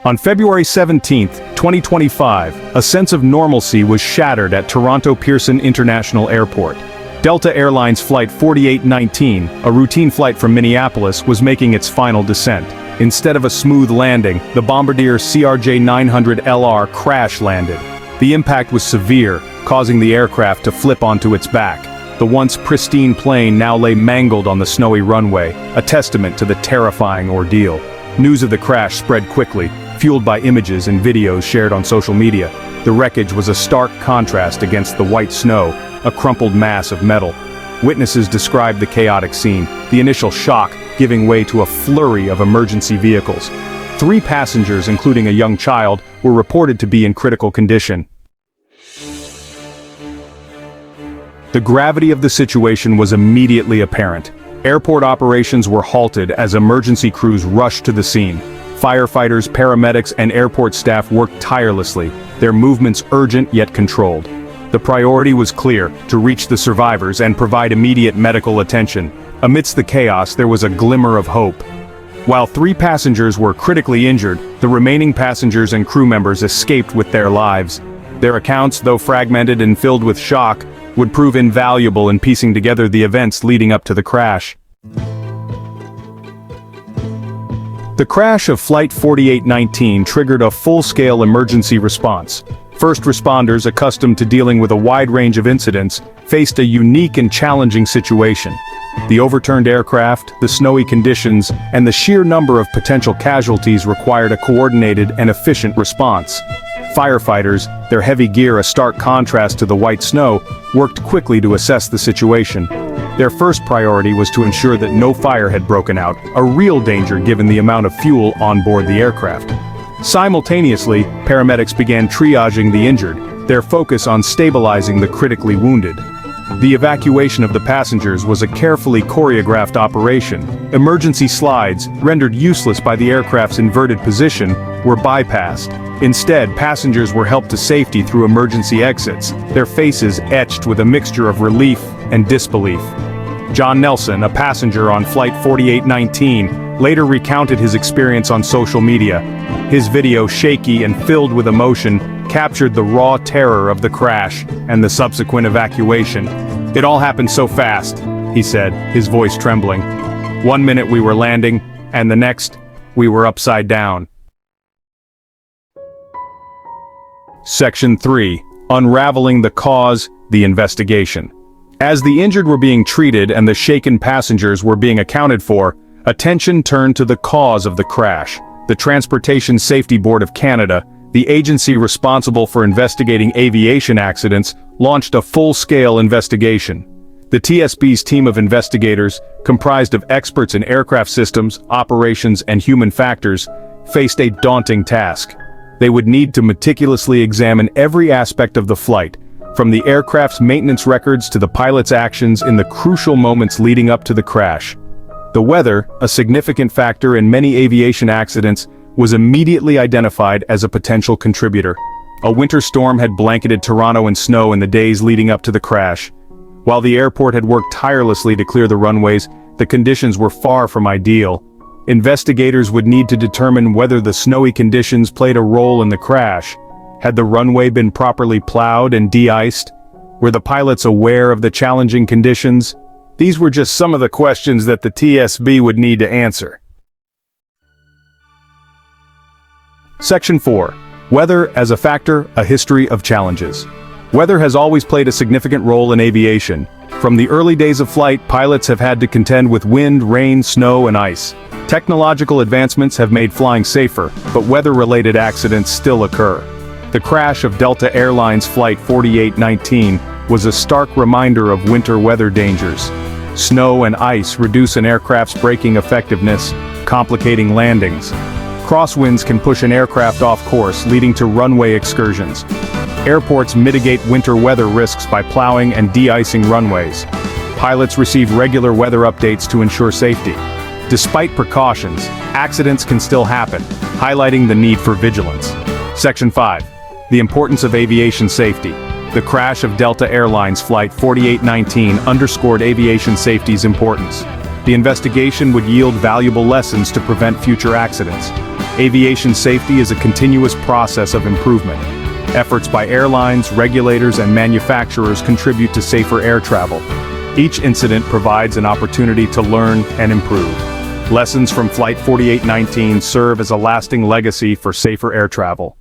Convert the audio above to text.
On February 17, 2025, a sense of normalcy was shattered at Toronto Pearson International Airport. Delta Airlines Flight 4819, a routine flight from Minneapolis, was making its final descent. Instead of a smooth landing, the Bombardier CRJ-900LR crash-landed. The impact was severe, causing the aircraft to flip onto its back. The once pristine plane now lay mangled on the snowy runway, a testament to the terrifying ordeal. News of the crash spread quickly, fueled by images and videos shared on social media. The wreckage was a stark contrast against the white snow, a crumpled mass of metal. Witnesses described the chaotic scene, the initial shock giving way to a flurry of emergency vehicles. 3 passengers, including a young child, were reported to be in critical condition. The gravity of the situation was immediately apparent. Airport operations were halted as emergency crews rushed to the scene. Firefighters, paramedics, and airport staff worked tirelessly, their movements urgent yet controlled. The priority was clear: to reach the survivors and provide immediate medical attention. Amidst the chaos, there was a glimmer of hope. While 3 passengers were critically injured, the remaining passengers and crew members escaped with their lives. Their accounts, though fragmented and filled with shock, would prove invaluable in piecing together the events leading up to the crash. The crash of Flight 4819 triggered a full-scale emergency response. First responders, accustomed to dealing with a wide range of incidents, faced a unique and challenging situation. The overturned aircraft, the snowy conditions, and the sheer number of potential casualties required a coordinated and efficient response. Firefighters, their heavy gear a stark contrast to the white snow, worked quickly to assess the situation. Their first priority was to ensure that no fire had broken out, a real danger given the amount of fuel on board the aircraft. Simultaneously, paramedics began triaging the injured, their focus on stabilizing the critically wounded. The evacuation of the passengers was a carefully choreographed operation. Emergency slides, rendered useless by the aircraft's inverted position, were bypassed. Instead, passengers were helped to safety through emergency exits, their faces etched with a mixture of relief and disbelief. John Nelson, a passenger on Flight 4819, later recounted his experience on social media. His video, shaky and filled with emotion, captured the raw terror of the crash and the subsequent evacuation. "It all happened so fast," he said, his voice trembling. "One minute we were landing, and the next, we were upside down." Section 3. Unraveling the cause, the investigation. As the injured were being treated and the shaken passengers were being accounted for, attention turned to the cause of the crash. The Transportation Safety Board of Canada, the agency responsible for investigating aviation accidents, launched a full-scale investigation. The TSB's team of investigators, comprised of experts in aircraft systems, operations, and human factors, faced a daunting task. They would need to meticulously examine every aspect of the flight, from the aircraft's maintenance records to the pilot's actions in the crucial moments leading up to the crash. The weather, a significant factor in many aviation accidents, was immediately identified as a potential contributor. A winter storm had blanketed Toronto in snow in the days leading up to the crash. While the airport had worked tirelessly to clear the runways, the conditions were far from ideal. Investigators would need to determine whether the snowy conditions played a role in the crash. Had the runway been properly plowed and de-iced? Were the pilots aware of the challenging conditions? These were just some of the questions that the TSB would need to answer. Section 4. Weather as a factor, a history of challenges. Weather has always played a significant role in aviation. From the early days of flight, pilots have had to contend with wind, rain, snow, and ice. Technological advancements have made flying safer, but weather-related accidents still occur. The crash of Delta Airlines Flight 4819 was a stark reminder of winter weather dangers. Snow and ice reduce an aircraft's braking effectiveness, complicating landings. Crosswinds can push an aircraft off course, leading to runway excursions. Airports mitigate winter weather risks by plowing and de-icing runways. Pilots receive regular weather updates to ensure safety. Despite precautions, accidents can still happen, highlighting the need for vigilance. Section 5. The importance of aviation safety. The crash of Delta Airlines Flight 4819 underscored aviation safety's importance. The investigation would yield valuable lessons to prevent future accidents. Aviation safety is a continuous process of improvement. Efforts by airlines, regulators, and manufacturers contribute to safer air travel. Each incident provides an opportunity to learn and improve. Lessons from Flight 4819 serve as a lasting legacy for safer air travel.